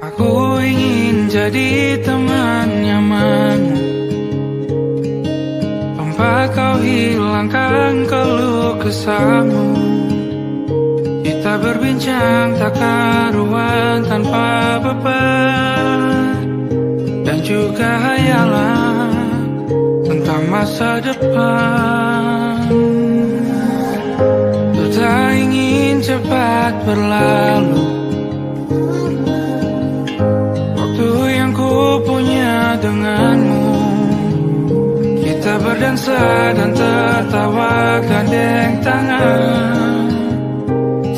Aku ingin jadi teman nyamanmu, tempat kau hilangkan keluh kesahmu. Kita berbincang tak karuan tanpa beban, dan juga hayalan tentang masa depan. Ku tak ingin cepat berlalu waktu yang ku punya denganmu. Kita berdansa dan tertawa gandeng tangan,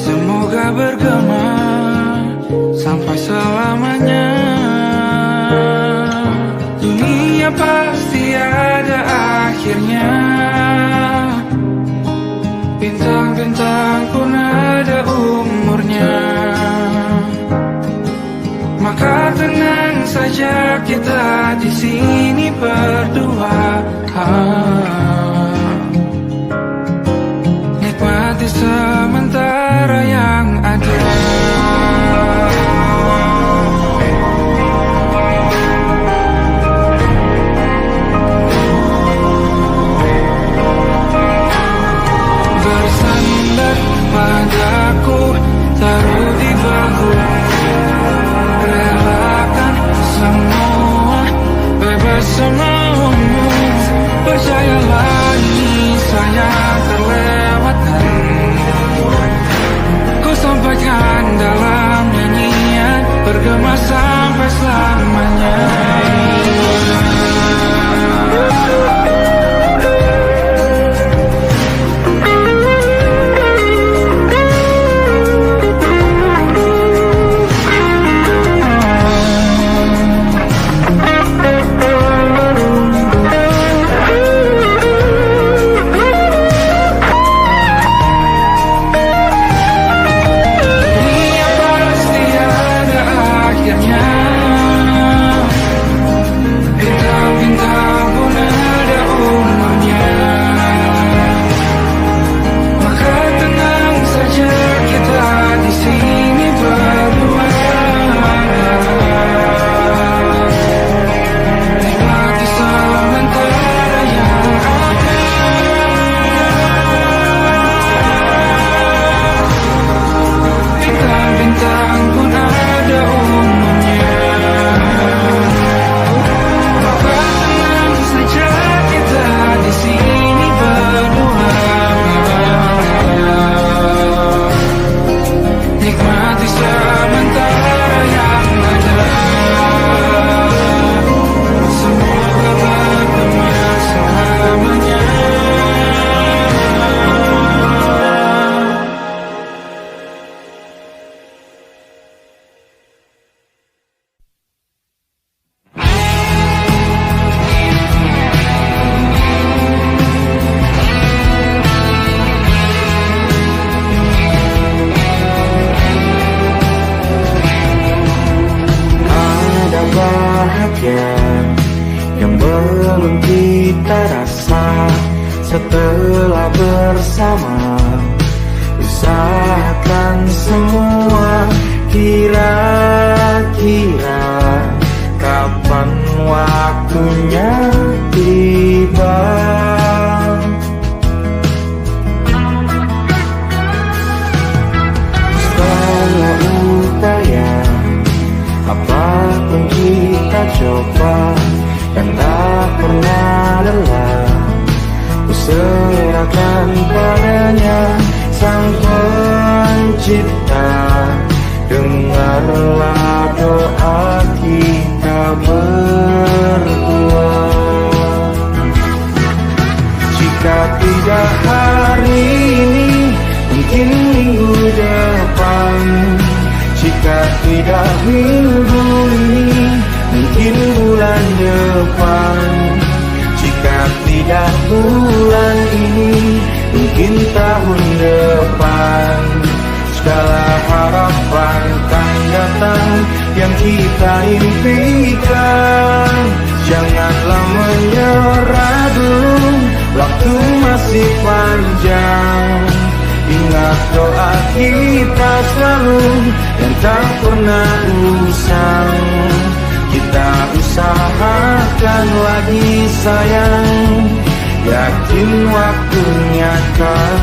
semoga bergema sampai selamanya. Dunia pasti ada akhirnya, bintang-bintang pun ada umurnya. Maka tenang saja kita di sini berdua, nikmati sementara yang ada. Bersandar padaku, taruh di bahu, relakan semua, bebas semaumu. Percayalah ini sayang terlewatkan, ku sampaikan dalam nyanyian, bergema sampai selamanya. Yang belum kita rasa setelah bersama, usahakan semua. Kira-kira kapan waktunya tiba? Setelah upaya apapun kita coba, dan tak pernah lelah, ku serahkan padanya Sang Pencipta. Dengarlah doa kita berdua. Jika tidak hari ini, mungkin minggu depan. Jika tidak minggu ini, mungkin bulan depan. Jika tidak bulan ini, mungkin tahun depan. Segala harapan kan datang yang kita impikan. Janganlah menyerah dulu, waktu masih panjang. Ingat doa kita selalu dan tak pernah usang. Kita usahakan lagi sayang, yakin waktunya akan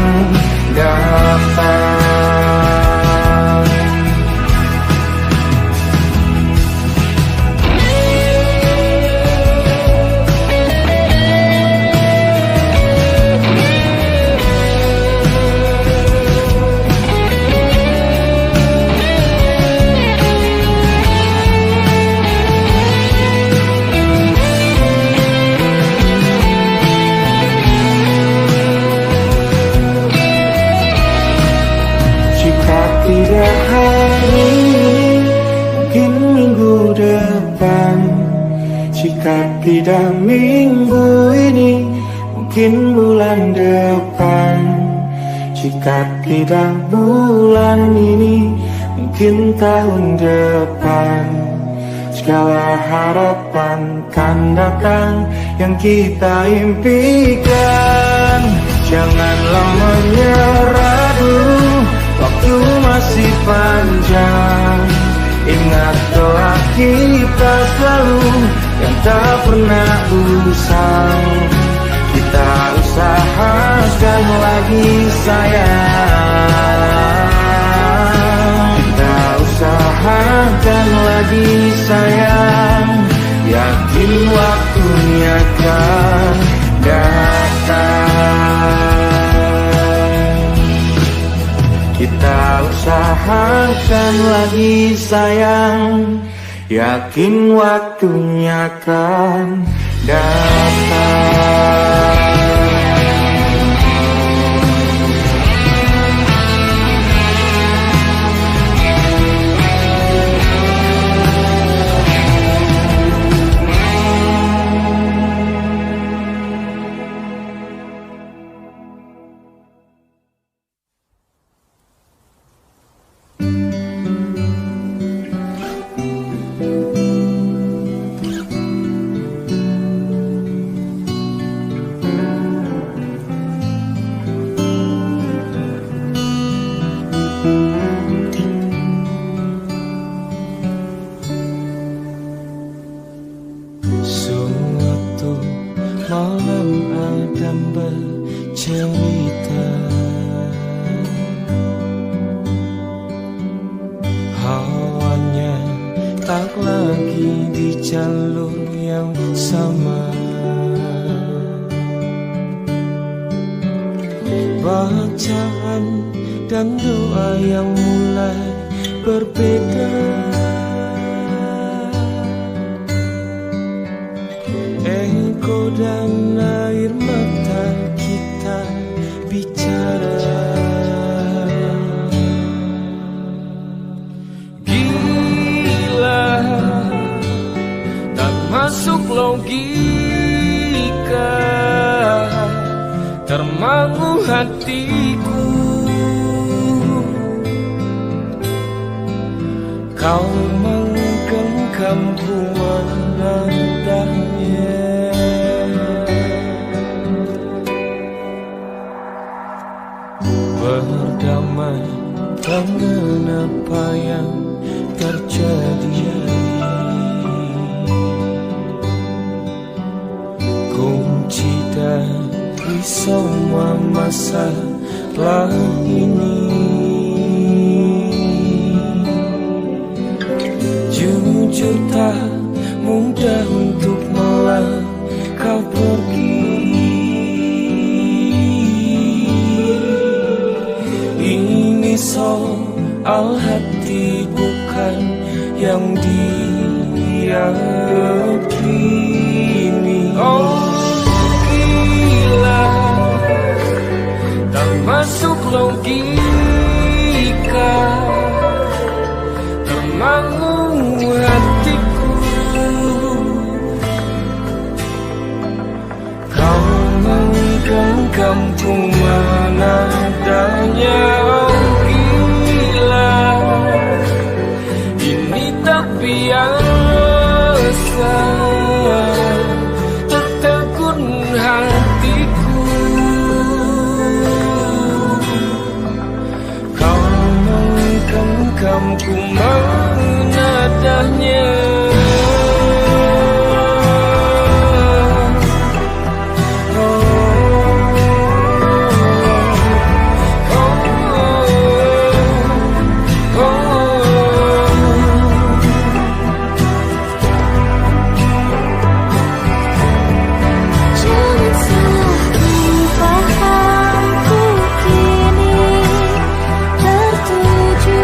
datang. Tidak hari ini, mungkin minggu depan. Jika tidak minggu ini, mungkin bulan depan. Jika tidak bulan ini, mungkin tahun depan. Segala harapan kan datang yang kita impikan. Janganlah menyerah dulu, waktu masih panjang. Ingat doa kita selalu yang tak pernah usang. Kita usahakan lagi sayang. Kita usahakan lagi sayang, yakin waktunya akan datang. Kita usahakan lagi sayang, yakin waktunya akan datang. ku menadahnya. Jangan salahkan pahamku kini tertuju.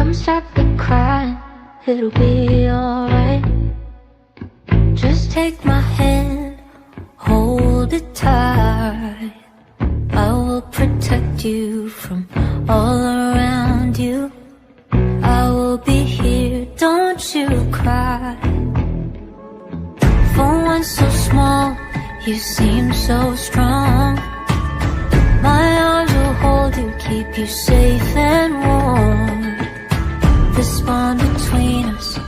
come start the crying, it'll be alright. Just take my hand, hold it tight. I will protect you from all around you. I will be here, don't you cry. For one so small, you seem so strong. My arms will hold you, keep you safe and warm. This bond between us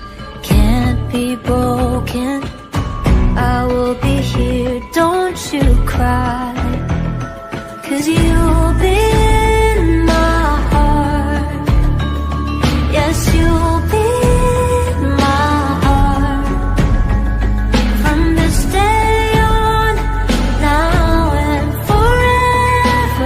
can't be broken. I will be here, don't you cry. 'Cause you'll be in my heart. Yes, you'll be in my heart. From this day on, now and forevermore.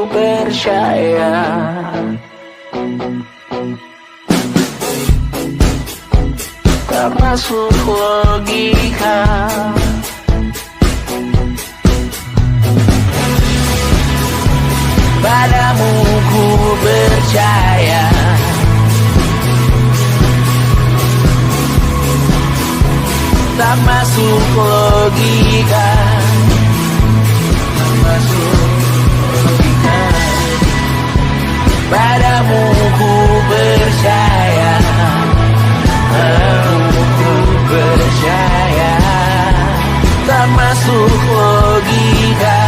percaya. Tak masuk logika. Padamu ku percaya. Tak masuk logika. Tak masuk logika. Padamu ku percaya. Padamu ku percaya. Tak masuk logika.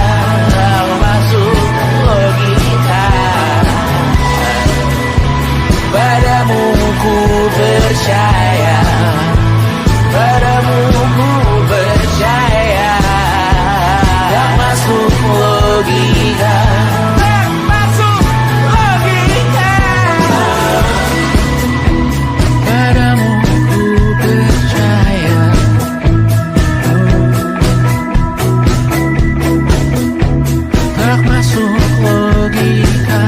Tak masuk logika. Padamu ku percaya. Padamu ku percaya. Tak masuk logika. Tak masuk logika. Padamu ku percaya. Tak masuk logika.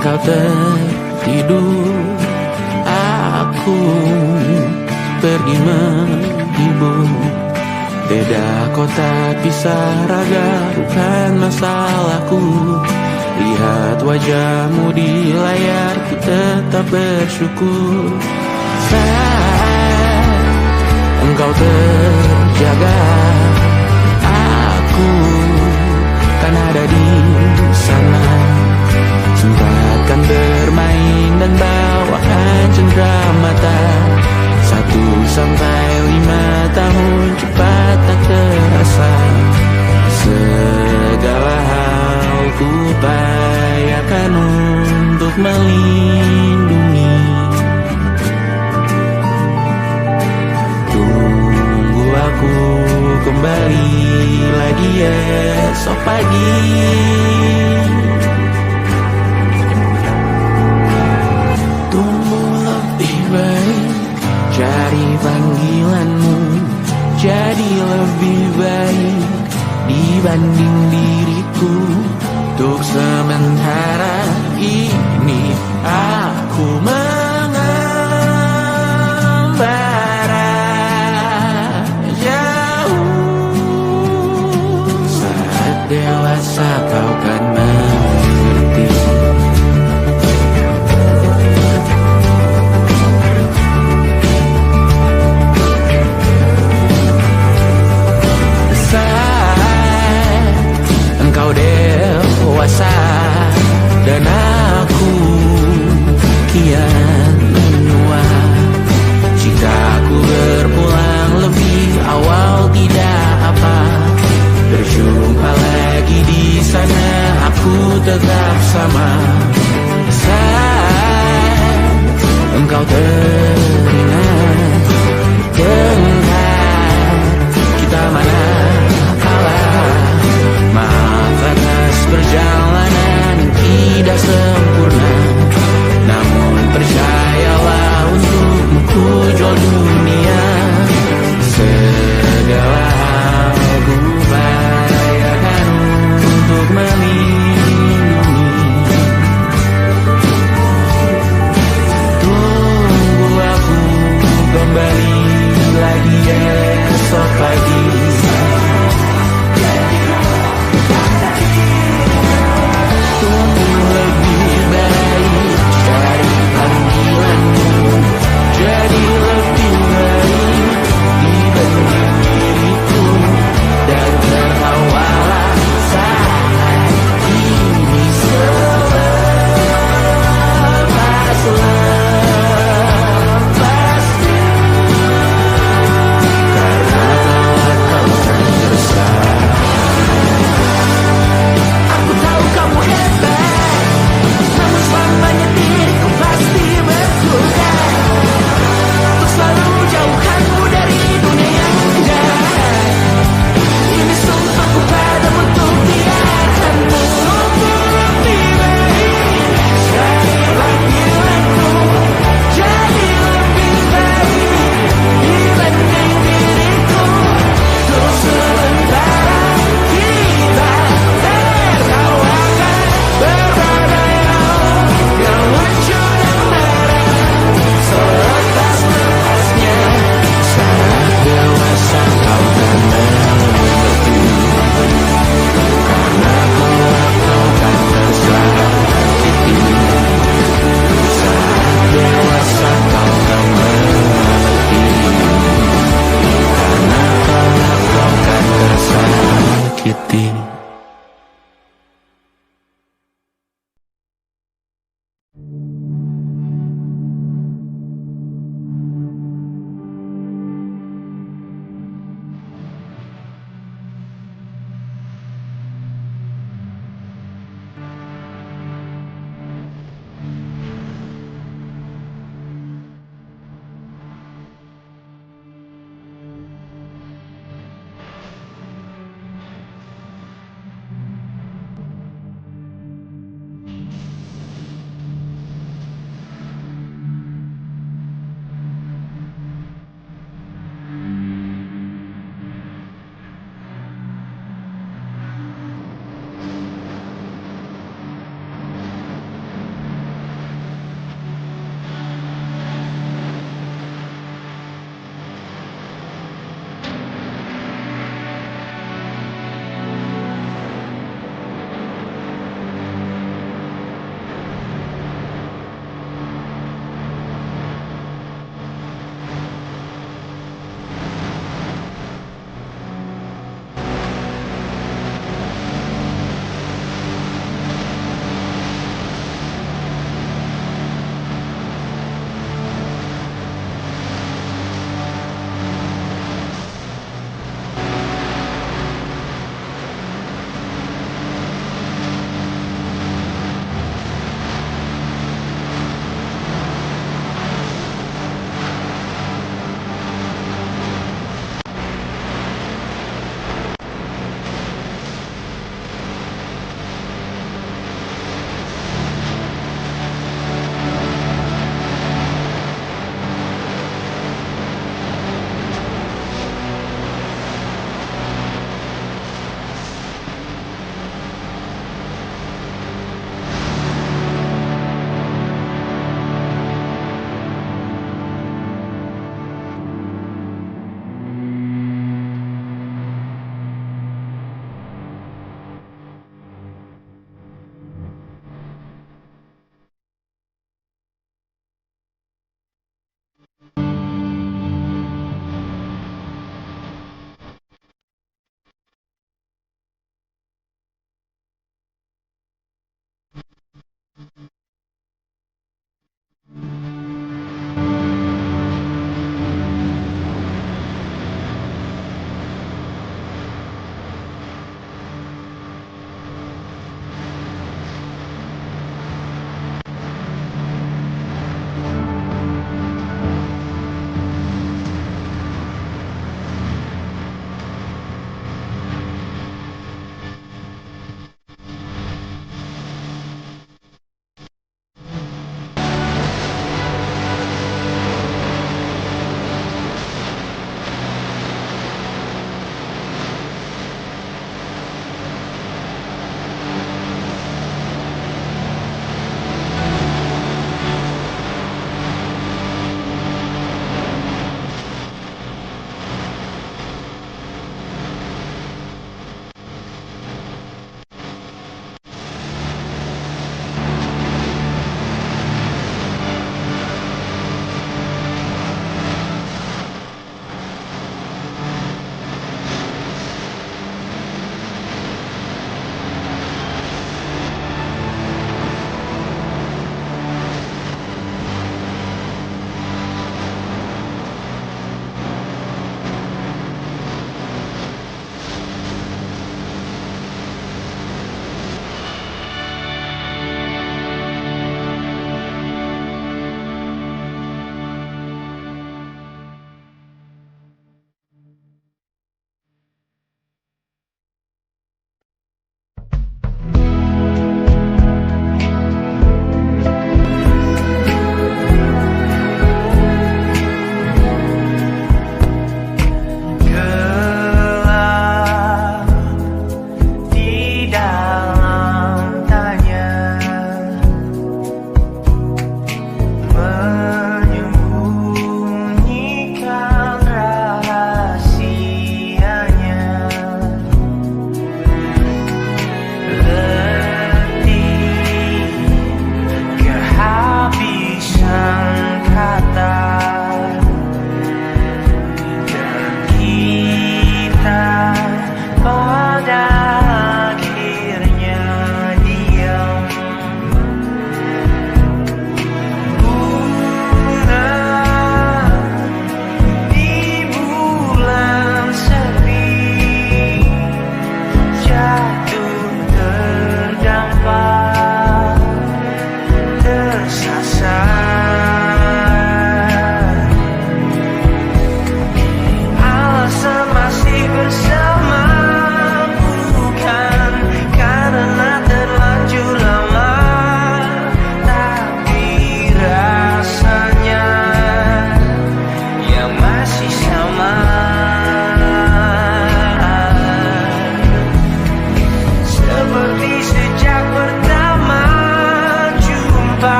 Engkau tertidur, aku pergi menghibur. Beda kota pisah raga, bukan masalahku. Lihat wajahmu di layar, ku tetap bersyukur. Saat engkau terjaga, aku kan ada di sana. Sempatkan bermain dan bawakan cendera mata. 1-5 tahun cepat tak terasa. Segala hal ku upayakan untuk melindungi. Tunggu aku kembali lagi esok pagi. Cari panggilanmu jadi lebih baik dibanding diriku. Untuk sementara ini aku mengembara jauh. Saat dewasa kau kan mengerti. Engkau dewasa dan aku kian menua. Jika aku berpulang lebih awal tidak apa. Berjumpa lagi di sana, aku tetap sama. Saat engkau teringat tentang kita mana kalah. Maaf atas perjalanan tidak sempurna, namun percayalah untukmu ku jual dunia. Segala hal ku upayakan untuk melindungi.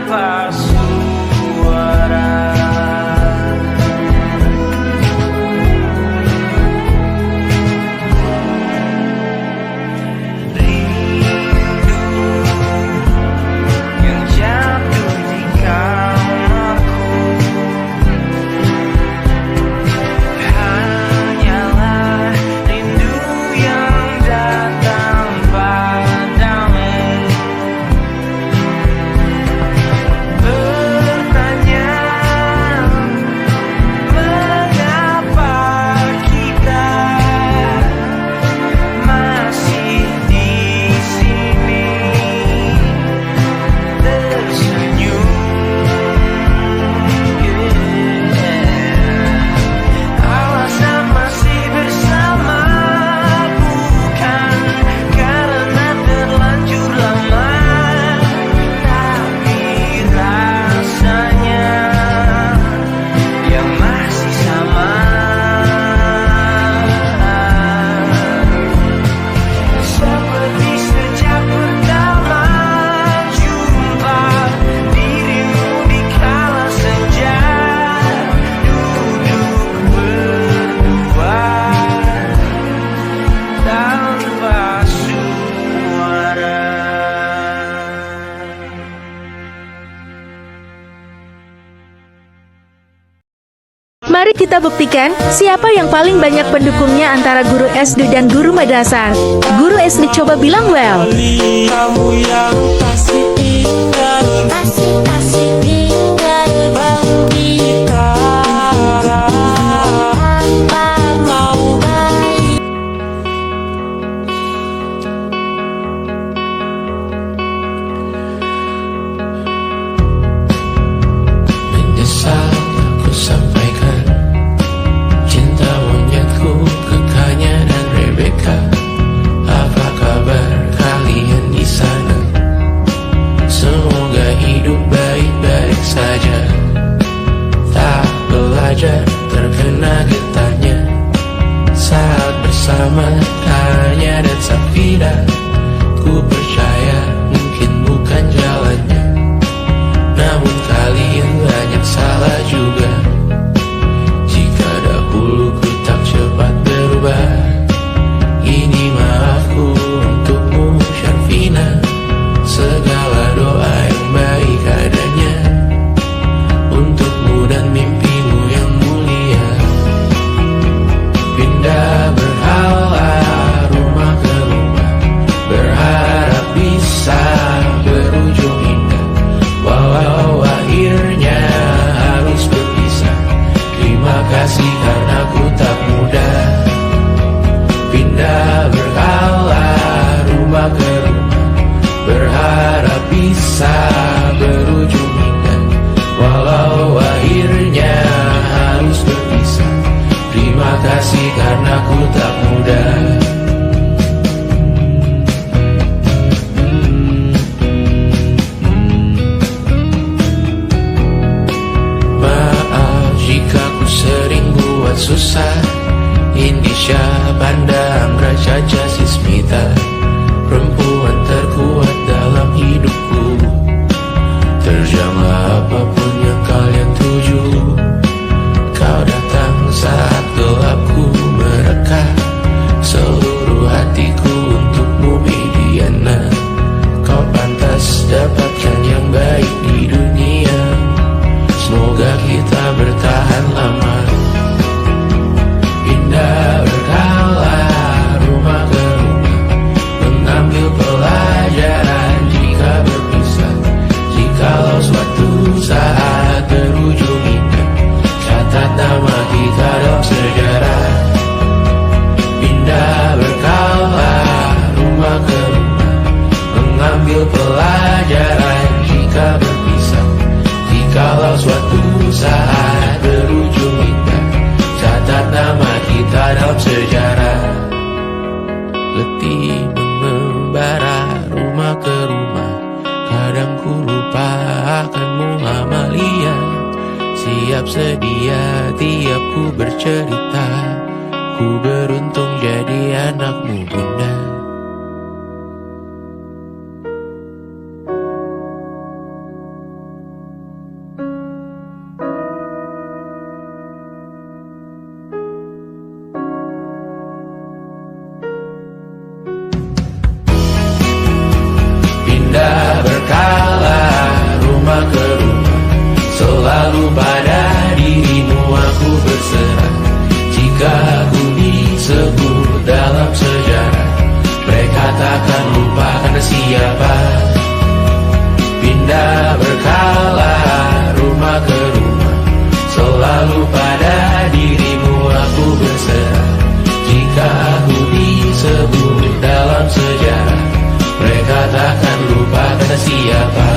tanpa suara. Mari kita buktikan siapa yang paling banyak pendukungnya antara guru SD dan guru madrasah. Guru SD coba bilang well. Kamu yang kasih tinggal, kasih tinggal bang kita. Mau balik. Menyesal aku sampaikan cinta monyetku ke Kanya dan Rebecca. Apa kabar kalian di sana? Semoga hidup baik-baik saja. Tak belajar terkena getahnya saat bersama Kanya dan Safira. Ku percaya mungkin bukan jalannya, namun kalian banyak salah juga. Jika dahulu ku tak cepat berubah, ini maafku untukmu Syarfina. Segala doa yang baik adanya untukmu dan mimpimu yang mulia. Pindah berhala rumah ke rumah, berharap bisa berujung indah. Walau akhirnya harus berpisah, terima kasih karena ku tak mudah. Pindah berhala rumah ke rumah, berharap bisa berujung indah. Walau akhirnya harus berpisah, terima kasih karena ku tak mudah. Maaf jika ku sering buat susah. Indisha, Banda, Amra, Caca, Sismita, perempuan terkuat dalam hidupku. Terjanglah apapun yang kalian tuju. Kau datang saat gelapku mereka. Seluruh hatiku untukmu Mediana. Kau pantas dapatkan yang baik di dunia. Semoga kita bertahan lama. Pindah berkala rumah ke rumah, mengambil pelajaran jika berpisah. Jikalau suatu saat berujung indah, catat nama kita dalam sejarah. Pindah berkala rumah ke rumah, mengambil pelajaran jika berpisah. Jikalau suatu saat berujung indah, catat nama kita dalam sejarah. Letih mengembara rumah ke rumah, kadang ku lupa akanmu Amalia. Siap sedia tiap ku bercerita, ku beruntung jadi anakmu bunda. pada siapa. Pindah berkala rumah ke rumah, selalu pada dirimu aku berserah. Jika aku disebut dalam sejarah, mereka takkan lupa kata siapa.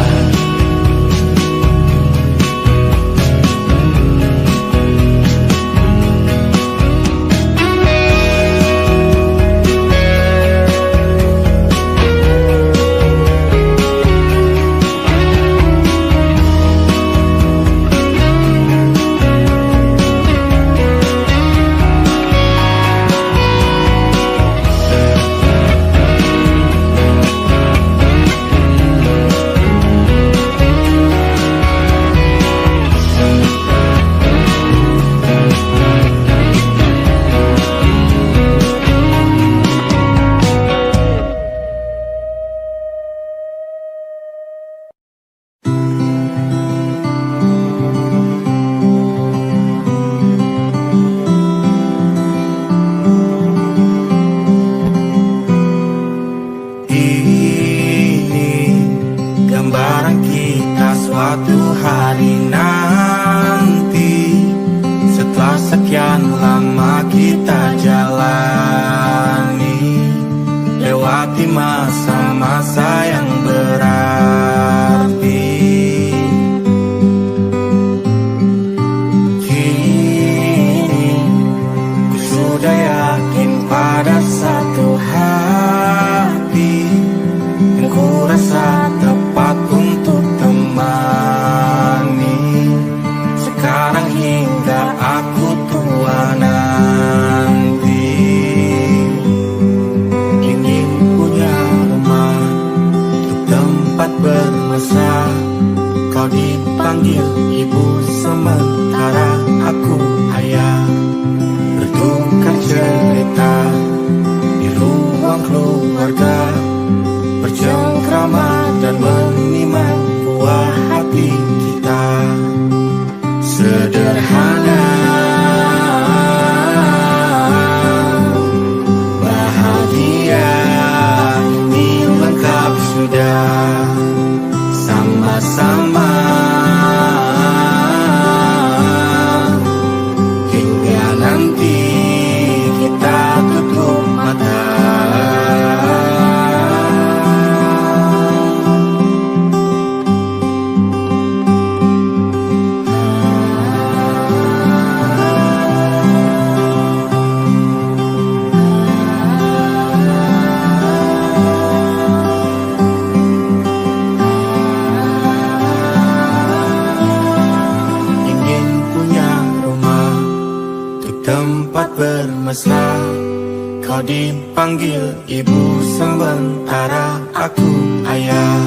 Kau dipanggil ibu sementara aku ayah.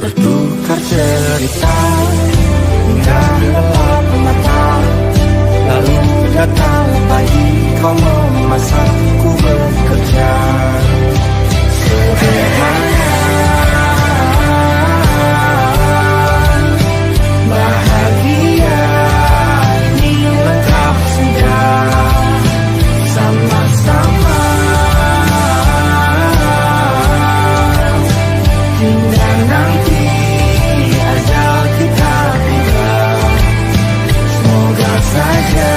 Bertukar cerita hingga gelap mata, lalu datang pagi kau memasakku bekerja. Sederhana, bahagia ini lengkap sudah. Sama-sama hingga nanti ajal kita tiba. Semoga saja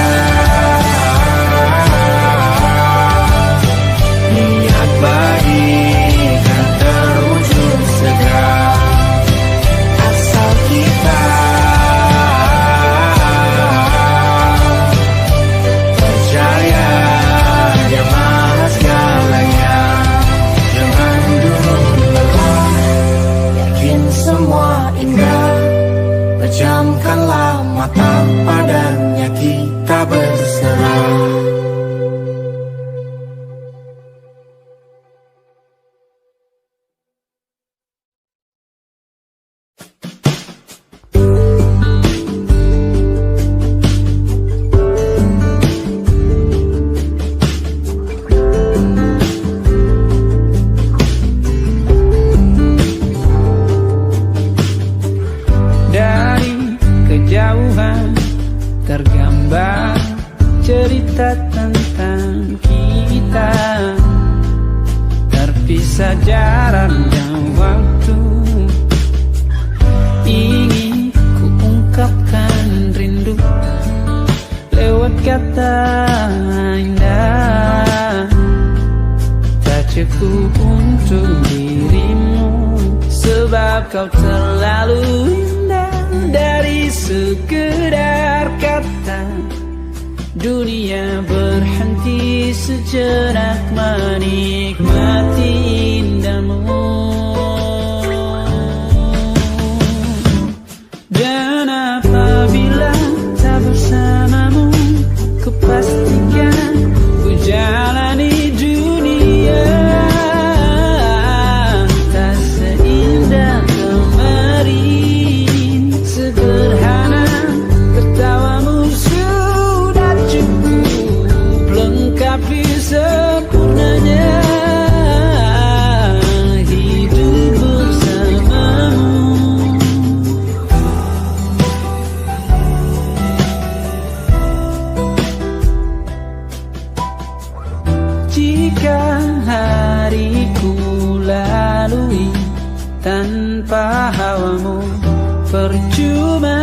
niat baik kan terwujud segera, asal kita percaya. Semua indah, pejamkanlah mata, padanya kita berserah. Tergambar cerita tentang kita, terpisah jarak dan waktu. Ingin ku ungkapkan rindu lewat kata indah, tak cukup untuk dirimu, sebab kau terlalu indah. Dari sekedar kata, dunia berhenti sejenak menikmati indahmu. Dan apabila tak bersamamu, ku pastikan ku jalani dunia tak seindah kemarin. Sederhana, tertawamu sudah cukup lengkapi sempurnanya hidup bersamamu. Jika hariku lalui tanpa hawamu, percuma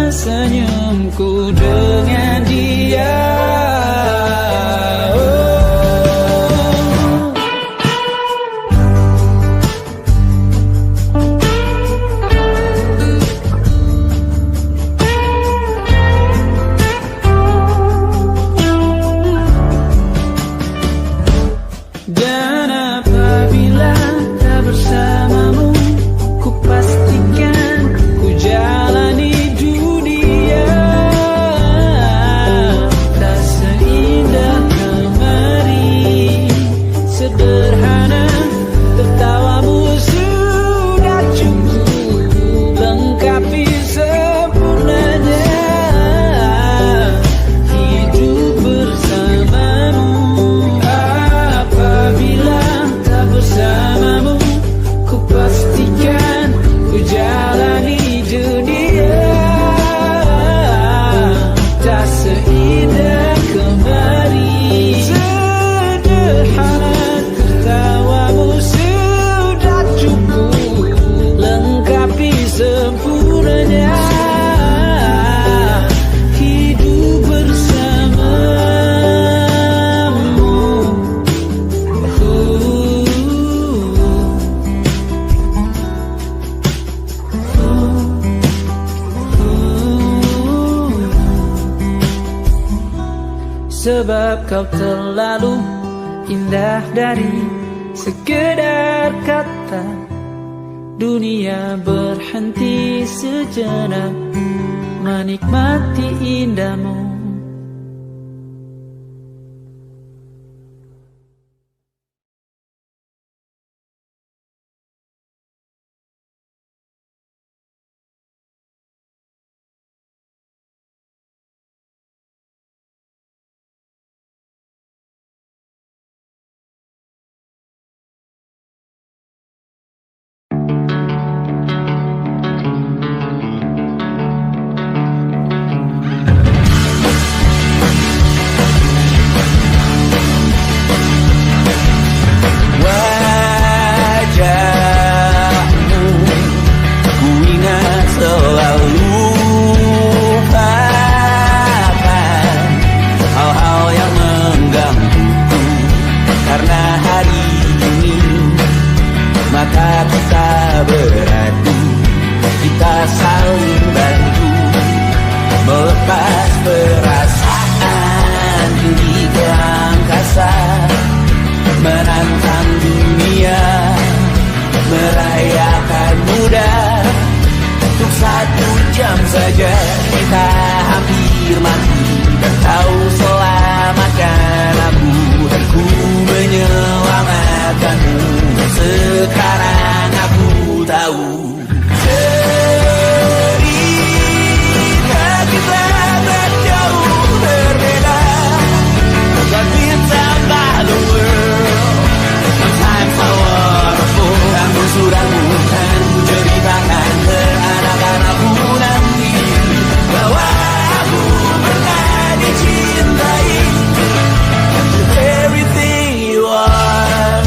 senyumku dengan dia. Dan apabila tak bersamamu, ku pastikan ku jalani dunia tak seindah kemarin. Sederhana, tertawamu sudah cukup lengkapi sempurnanya hidup bersamamu. Apabila tak bersamamu, ku pastikan ku jalani dunia tak seindah kemarin. Sederhana, tertawamu sudah cukup lengkapi sempurnanya hidup bersamamu. Sebab kau terlalu indah dari sekedar kata, dunia berhenti sejenak menikmati indahmu. Wajahmu ku ingat selalu, lupakan hal-hal yang menggangguku. Karena hari ini maka kita beradu, kita saling bantu melepas perasaan tinggi ke angkasa, menantang dunia, merayakan muda. Untuk 1 jam saja kita hampir mati, dan kau selamatkan aku, dan ku menyelamatkanmu. Sekarang aku tahu cerita kita berjauh berbeda, but ditambah the world. Sometimes so wonderful. Namun sudah bukan ku ceritakan ke anak-anakku nanti bahwa aku pernah dicintai. Everything you are,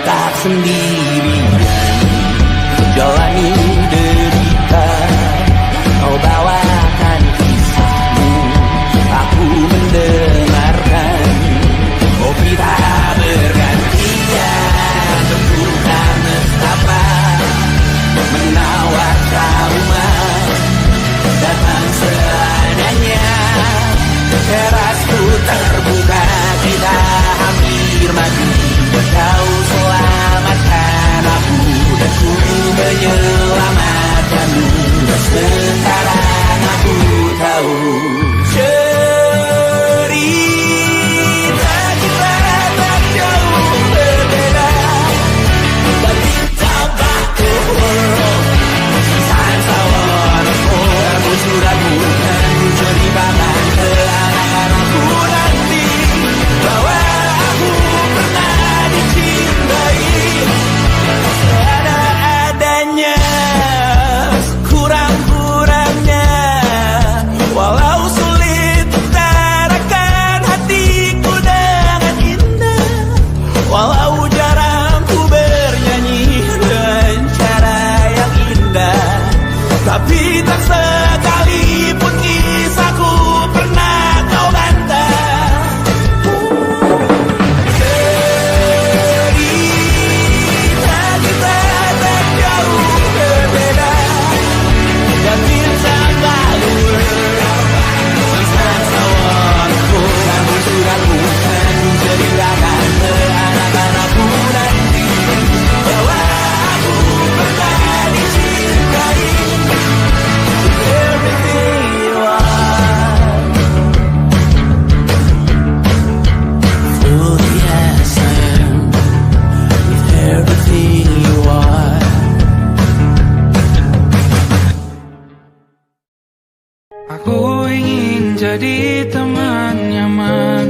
tak sendirian jalani derita. Kau bawakan kisahmu, aku mendengarkan. Kopi tak bergantian, bentukan nestapa menawar trauma datang seadanya. Terasku terbuka, kita hampir mati. Kau selamatkan aku dan ku menyelamatkanmu. Sekarang aku tahu cerita kita tak jauh berbeda. But it's about the world. Signs I wanna pour. Sudah bukan ceritakan ke anak-anakku nanti bahwa aku pernah dicintai seadanya, kurang-kurangnya. Walau sulit utarakan hatiku dengan indah, walau jarang ku bernyanyi dengan cara yang indah, tapi tak sekalipun kisahku pernah kau bantah. Cerita kita tak jauh berbeda, dan kita balur. Sometimes I wanna go, namun sudah bukan ceritakan ke anak-anakku nanti bahwa aku pernah dicintai. Everything you are, fully as I am, with everything you are. Aku ingin jadi teman nyaman,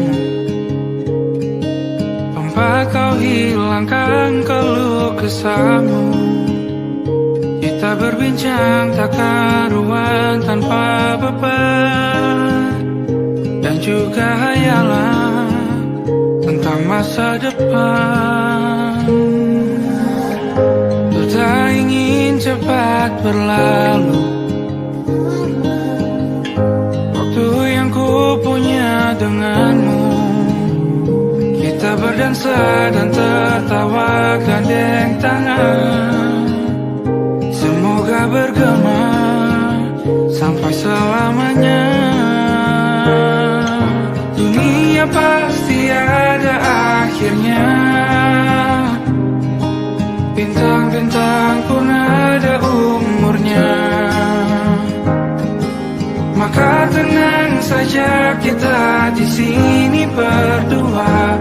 tempat kau hilangkan keluh kesahmu. Kita berbincang tak karuan tanpa beban, dan juga hayalan tentang masa depan. Ku tak ingin cepat berlalu, waktu yang ku punya denganmu. Kita berdansa dan tertawa gandeng tangan. Semoga bergema sampai selamanya. Dunia pasti ada akhirnya, bintang-bintang pun ada umurnya. Maka tenang saja kita di sini berdua.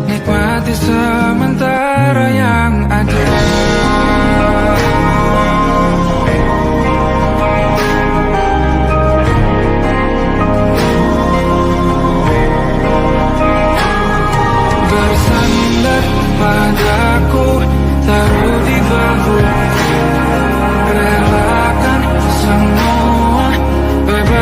Nikmati sementara yang ada. Bersandar padaku, taruh di bahu, relakan semua, bebas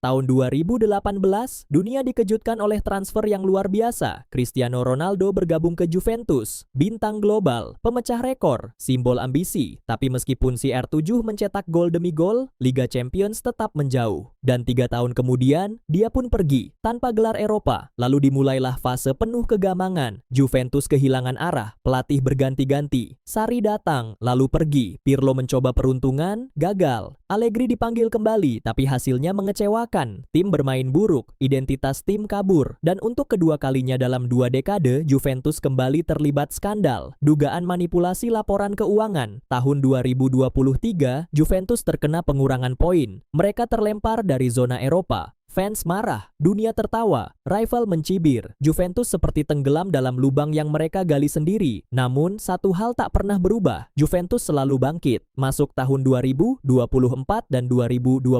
Tahun 2018, dunia dikejutkan oleh transfer yang luar biasa. Cristiano Ronaldo bergabung ke Juventus, bintang global, pemecah rekor, simbol ambisi. Tapi meskipun CR7 mencetak gol demi gol, Liga Champions tetap menjauh. Dan 3 tahun kemudian, dia pun pergi, tanpa gelar Eropa. Lalu dimulailah fase penuh kegamangan. Juventus kehilangan arah, pelatih berganti-ganti. Sarri datang, lalu pergi. Pirlo mencoba peruntungan, gagal. Allegri dipanggil kembali, tapi hasilnya mengecewakan. Tim bermain buruk, identitas tim kabur, dan untuk kedua kalinya dalam 2 dekade, Juventus kembali terlibat skandal. Dugaan manipulasi laporan keuangan. Tahun 2023, Juventus terkena pengurangan poin. Mereka terlempar dari zona Eropa. Fans marah, dunia tertawa, rival mencibir. Juventus seperti tenggelam dalam lubang yang mereka gali sendiri. Namun, satu hal tak pernah berubah. Juventus selalu bangkit. Masuk tahun 2024 dan 2025,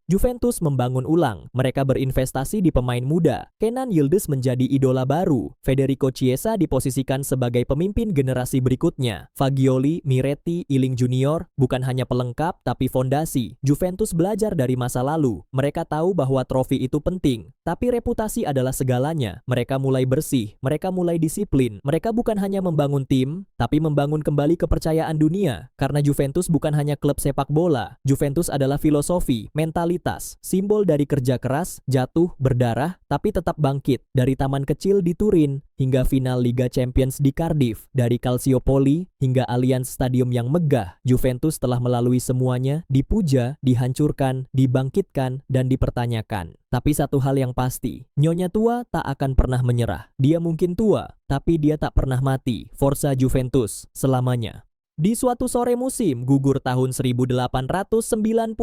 Juventus membangun ulang. Mereka berinvestasi di pemain muda. Kenan Yildiz menjadi idola baru. Federico Chiesa diposisikan sebagai pemimpin generasi berikutnya. Fagioli, Miretti, Iling Junior bukan hanya pelengkap tapi fondasi. Juventus belajar dari masa lalu. Mereka tahu bahwa trofi itu penting, tapi reputasi adalah segalanya. Mereka mulai bersih, mereka mulai disiplin. Mereka bukan hanya membangun tim, tapi membangun kembali kepercayaan dunia. Karena Juventus bukan hanya klub sepak bola. Juventus adalah filosofi, mentalitas, simbol dari kerja keras, jatuh, berdarah, tapi tetap bangkit. Dari taman kecil di Turin hingga final Liga Champions di Cardiff, dari Calciopoli hingga Allianz Stadium yang megah, Juventus telah melalui semuanya, dipuja, dihancurkan, dibangkitkan, dan dipertanyakan. Tapi satu hal yang pasti, Nyonya tua tak akan pernah menyerah. Dia mungkin tua, tapi dia tak pernah mati. Forza Juventus, selamanya. Di suatu sore musim gugur tahun 1897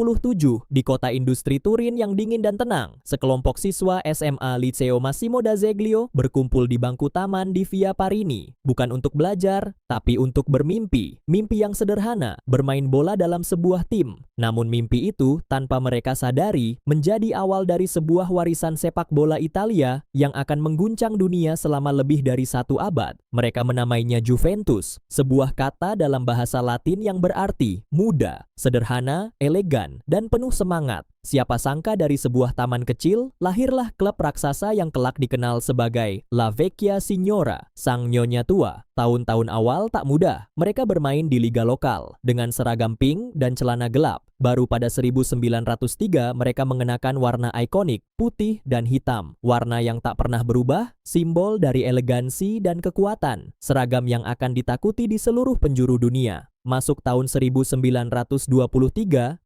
di kota industri Turin yang dingin dan tenang, sekelompok siswa SMA Liceo Massimo d'Azeglio berkumpul di bangku taman di Via Parini, bukan untuk belajar, tapi untuk bermimpi. Mimpi yang sederhana, bermain bola dalam sebuah tim. Namun mimpi itu, tanpa mereka sadari, menjadi awal dari sebuah warisan sepak bola Italia yang akan mengguncang dunia selama lebih dari 1 abad. Mereka menamainya Juventus, sebuah kata dalam bahasa Latin yang berarti muda, sederhana, elegan, dan penuh semangat. Siapa sangka dari sebuah taman kecil, lahirlah klub raksasa yang kelak dikenal sebagai La Vecchia Signora, sang nyonya tua. Tahun-tahun awal tak mudah, mereka bermain di liga lokal, dengan seragam pink dan celana gelap. Baru pada 1903 mereka mengenakan warna ikonik, putih dan hitam. Warna yang tak pernah berubah, simbol dari elegansi dan kekuatan. Seragam yang akan ditakuti di seluruh penjuru dunia. Masuk tahun 1923,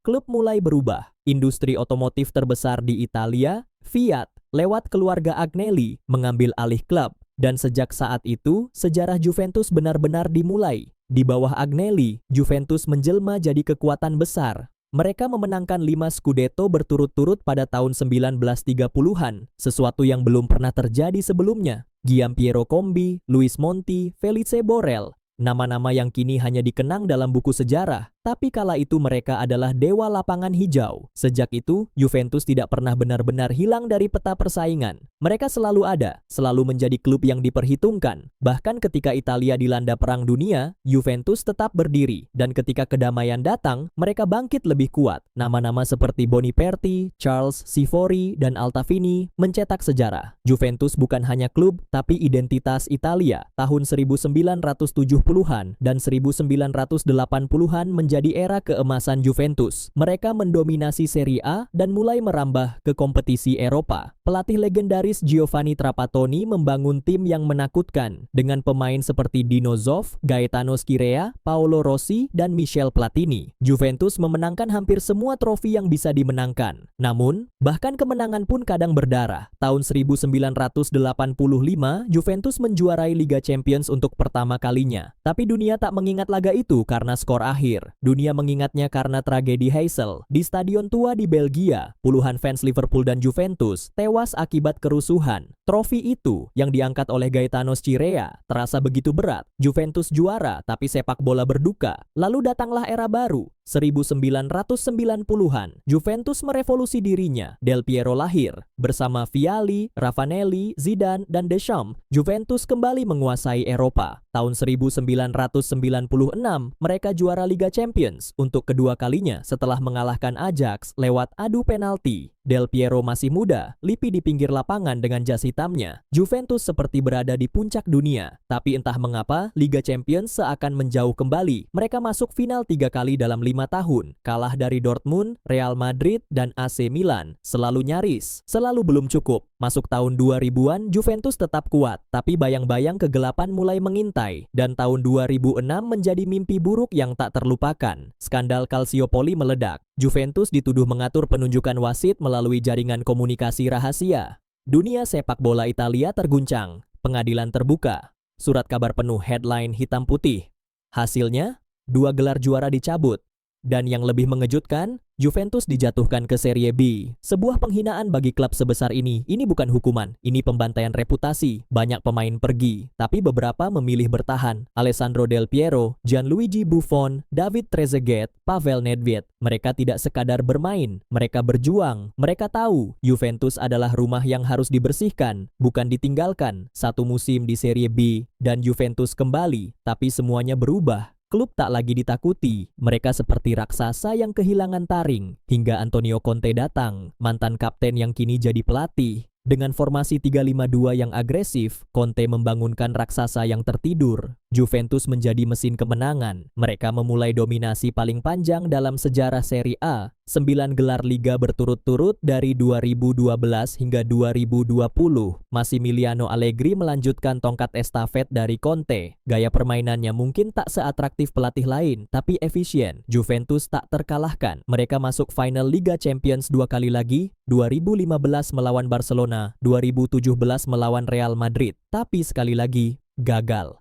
klub mulai berubah. Industri otomotif terbesar di Italia, Fiat, lewat keluarga Agnelli, mengambil alih klub. Dan sejak saat itu, sejarah Juventus benar-benar dimulai. Di bawah Agnelli, Juventus menjelma jadi kekuatan besar. Mereka memenangkan 5 Scudetto berturut-turut pada tahun 1930-an, sesuatu yang belum pernah terjadi sebelumnya. Giampiero Combi, Luis Monti, Felice Borrell, nama-nama yang kini hanya dikenang dalam buku sejarah. Tapi kala itu mereka adalah dewa lapangan hijau. Sejak itu, Juventus tidak pernah benar-benar hilang dari peta persaingan. Mereka selalu ada, selalu menjadi klub yang diperhitungkan. Bahkan ketika Italia dilanda Perang Dunia, Juventus tetap berdiri. Dan ketika kedamaian datang, mereka bangkit lebih kuat. Nama-nama seperti Boniperti, Charles Sivori, dan Altafini mencetak sejarah. Juventus bukan hanya klub, tapi identitas Italia. Tahun 1970-an dan 1980-an menjadi era keemasan Juventus. Mereka mendominasi Serie A dan mulai merambah ke kompetisi Eropa. Pelatih legendaris Giovanni Trapattoni membangun tim yang menakutkan dengan pemain seperti Dino Zoff, Gaetano Scirea, Paolo Rossi, dan Michel Platini. Juventus memenangkan hampir semua trofi yang bisa dimenangkan. Namun, bahkan kemenangan pun kadang berdarah. Tahun 1985, Juventus menjuarai Liga Champions untuk pertama kalinya. Tapi dunia tak mengingat laga itu karena skor akhir. Dunia mengingatnya karena tragedi Heysel. Di stadion tua di Belgia, puluhan fans Liverpool dan Juventus tewas akibat kerusuhan. Trofi itu yang diangkat oleh Gaetano Scirea terasa begitu berat. Juventus juara, tapi sepak bola berduka. Lalu datanglah era baru. 1990-an, Juventus merevolusi dirinya. Del Piero lahir. Bersama Vialli, Raffanelli, Zidane, dan Deschamps, Juventus kembali menguasai Eropa. Tahun 1996, mereka juara Liga Champions untuk kedua kalinya setelah mengalahkan Ajax lewat adu penalti. Del Piero masih muda, Lippi di pinggir lapangan dengan jas hitamnya. Juventus seperti berada di puncak dunia. Tapi entah mengapa, Liga Champions seakan menjauh kembali. Mereka masuk final 3 kali dalam 5 tahun. Kalah dari Dortmund, Real Madrid, dan AC Milan. Selalu nyaris, selalu belum cukup. Masuk tahun 2000-an, Juventus tetap kuat. Tapi bayang-bayang kegelapan mulai mengintai. Dan tahun 2006 menjadi mimpi buruk yang tak terlupakan. Skandal Calciopoli meledak. Juventus dituduh mengatur penunjukan wasit melalui jaringan komunikasi rahasia. Dunia sepak bola Italia terguncang. Pengadilan terbuka. Surat kabar penuh headline hitam putih. Hasilnya, 2 gelar juara dicabut. Dan yang lebih mengejutkan, Juventus dijatuhkan ke Serie B. Sebuah penghinaan bagi klub sebesar ini. Ini bukan hukuman, ini pembantaian reputasi. Banyak pemain pergi, tapi beberapa memilih bertahan. Alessandro Del Piero, Gianluigi Buffon, David Trezeguet, Pavel Nedved. Mereka tidak sekadar bermain, mereka berjuang. Mereka tahu Juventus adalah rumah yang harus dibersihkan, bukan ditinggalkan. 1 musim di Serie B dan Juventus kembali, tapi semuanya berubah. Klub tak lagi ditakuti, mereka seperti raksasa yang kehilangan taring. Hingga Antonio Conte datang, mantan kapten yang kini jadi pelatih. Dengan formasi 3-5-2 yang agresif, Conte membangunkan raksasa yang tertidur. Juventus menjadi mesin kemenangan. Mereka memulai dominasi paling panjang dalam sejarah Serie A. 9 gelar liga berturut-turut dari 2012 hingga 2020. Massimiliano Allegri melanjutkan tongkat estafet dari Conte. Gaya permainannya mungkin tak seatraktif pelatih lain, tapi efisien. Juventus tak terkalahkan. Mereka masuk final Liga Champions 2 kali lagi, 2015 melawan Barcelona, 2017 melawan Real Madrid. Tapi sekali lagi, gagal.